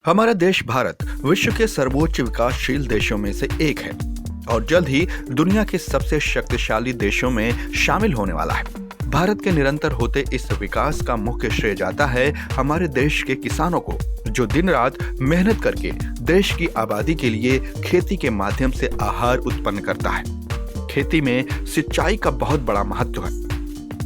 हमारा देश भारत विश्व के सर्वोच्च विकासशील देशों में से एक है और जल्द ही दुनिया के सबसे शक्तिशाली देशों में शामिल होने वाला है। भारत के निरंतर होते इस विकास का मुख्य श्रेय जाता है हमारे देश के किसानों को, जो दिन रात मेहनत करके देश की आबादी के लिए खेती के माध्यम से आहार उत्पन्न करता है। खेती में सिंचाई का बहुत बड़ा महत्व है,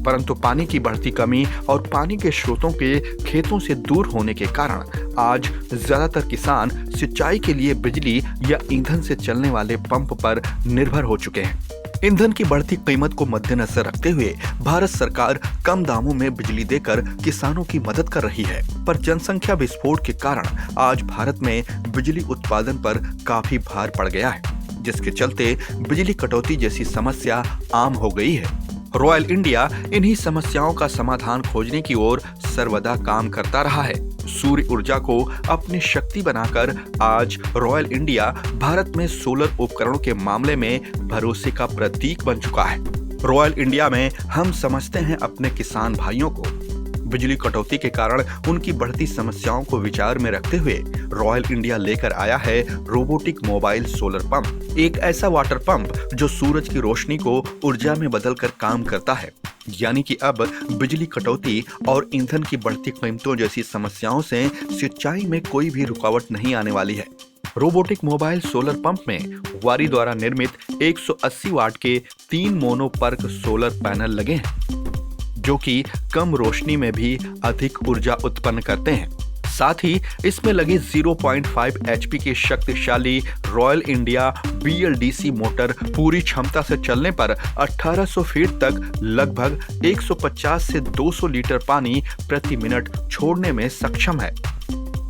परंतु पानी की बढ़ती कमी और पानी के स्रोतों के खेतों से दूर होने के कारण आज ज्यादातर किसान सिंचाई के लिए बिजली या ईंधन से चलने वाले पंप पर निर्भर हो चुके हैं। ईंधन की बढ़ती कीमत को मद्देनजर रखते हुए भारत सरकार कम दामों में बिजली देकर किसानों की मदद कर रही है, पर जनसंख्या विस्फोट के कारण आज भारत में बिजली उत्पादन पर काफी भार पड़ गया है, जिसके चलते बिजली कटौती जैसी समस्या आम हो गई है। रॉयल इंडिया इन्हीं समस्याओं का समाधान खोजने की ओर सर्वदा काम करता रहा है। सूर्य ऊर्जा को अपनी शक्ति बनाकर आज रॉयल इंडिया भारत में सोलर उपकरणों के मामले में भरोसे का प्रतीक बन चुका है। रॉयल इंडिया में हम समझते हैं अपने किसान भाइयों को। बिजली कटौती के कारण उनकी बढ़ती समस्याओं को विचार में रखते हुए रॉयल इंडिया लेकर आया है रोबोटिक मोबाइल सोलर पंप, एक ऐसा वाटर पंप जो सूरज की रोशनी को ऊर्जा में बदलकर काम करता है। यानी कि अब बिजली कटौती और ईंधन की बढ़ती कीमतों जैसी समस्याओं से सिंचाई में कोई भी रुकावट नहीं आने वाली है। रोबोटिक मोबाइल सोलर पंप में वारी द्वारा निर्मित 180 वाट के 3 मोनोपर्क सोलर पैनल लगे हैं, जो कि कम रोशनी में भी अधिक ऊर्जा उत्पन्न करते हैं। साथ ही इसमें लगी 0.5 HP की शक्तिशाली रॉयल इंडिया BLDC मोटर पूरी क्षमता से चलने पर 1800 फीट तक लगभग 150 से 200 लीटर पानी प्रति मिनट छोड़ने में सक्षम है।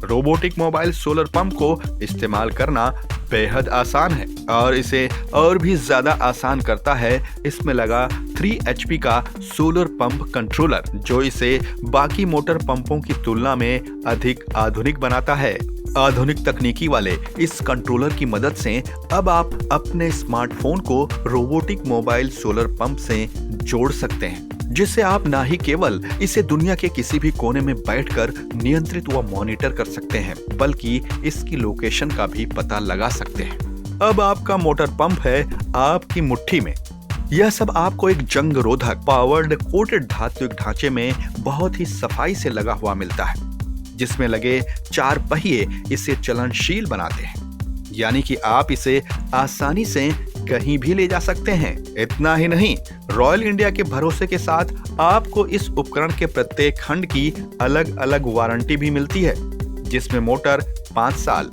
रोबोटिक मोबाइल सोलर पंप को इस्तेमाल करना बेहद आसान है और इसे और भी ज्यादा आसान करता है इसमें लगा 3 HP का सोलर पंप कंट्रोलर, जो इसे बाकी मोटर पंपों की तुलना में अधिक आधुनिक बनाता है। आधुनिक तकनीकी वाले इस कंट्रोलर की मदद से अब आप अपने स्मार्टफोन को रोबोटिक मोबाइल सोलर पंप से जोड़ सकते हैं, जिससे आप ना ही केवल इसे दुनिया के किसी भी कोने में बैठकर नियंत्रित व मॉनिटर कर सकते हैं, बल्कि इसकी लोकेशन का भी पता लगा सकते हैं। अब आपका मोटर पंप है आपकी मुट्ठी में। यह सब आपको एक जंग रोधक पावर्ड कोटेड धात्विक ढांचे में बहुत ही सफाई से लगा हुआ मिलता है, जिसमें लगे 4 पहिए इसे चलनशील बनाते हैं। यानी कि आप इसे आसानी से कहीं भी ले जा सकते हैं। इतना ही नहीं, रॉयल इंडिया के भरोसे के साथ आपको इस उपकरण के प्रत्येक खंड की अलग अलग वारंटी भी मिलती है, जिसमें मोटर 5 साल,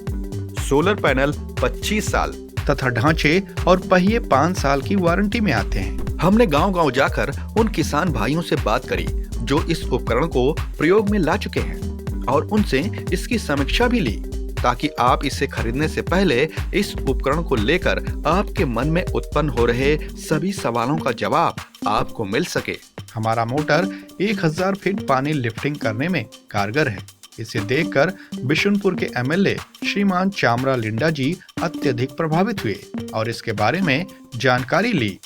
सोलर पैनल 25 साल तथा ढांचे और पहिए 5 साल की वारंटी में आते हैं। हमने गांव-गांव जाकर उन किसान भाइयों से बात करी जो इस उपकरण को प्रयोग में ला चुके हैं और उनसे इसकी समीक्षा भी ली, ताकि आप इसे खरीदने से पहले इस उपकरण को लेकर आपके मन में उत्पन्न हो रहे सभी सवालों का जवाब आपको मिल सके। हमारा मोटर 1000 फीट पानी लिफ्टिंग करने में कारगर है। इसे देखकर बिशुनपुर के MLA श्रीमान चामरा लिंडा जी अत्यधिक प्रभावित हुए और इसके बारे में जानकारी ली।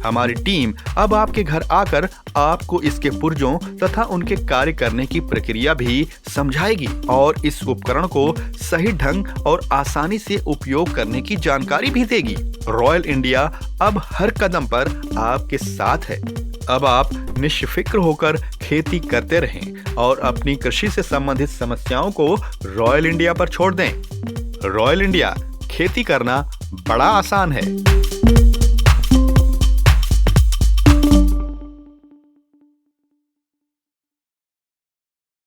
हमारी टीम अब आपके घर आकर आपको इसके पुर्जों तथा उनके कार्य करने की प्रक्रिया भी समझाएगी और इस उपकरण को सही ढंग और आसानी से उपयोग करने की जानकारी भी देगी। रॉयल इंडिया अब हर कदम पर आपके साथ है। अब आप निश्चिंत होकर खेती करते रहें और अपनी कृषि से संबंधित समस्याओं को रॉयल इंडिया पर छोड़ दें। रॉयल इंडिया, खेती करना बड़ा आसान है।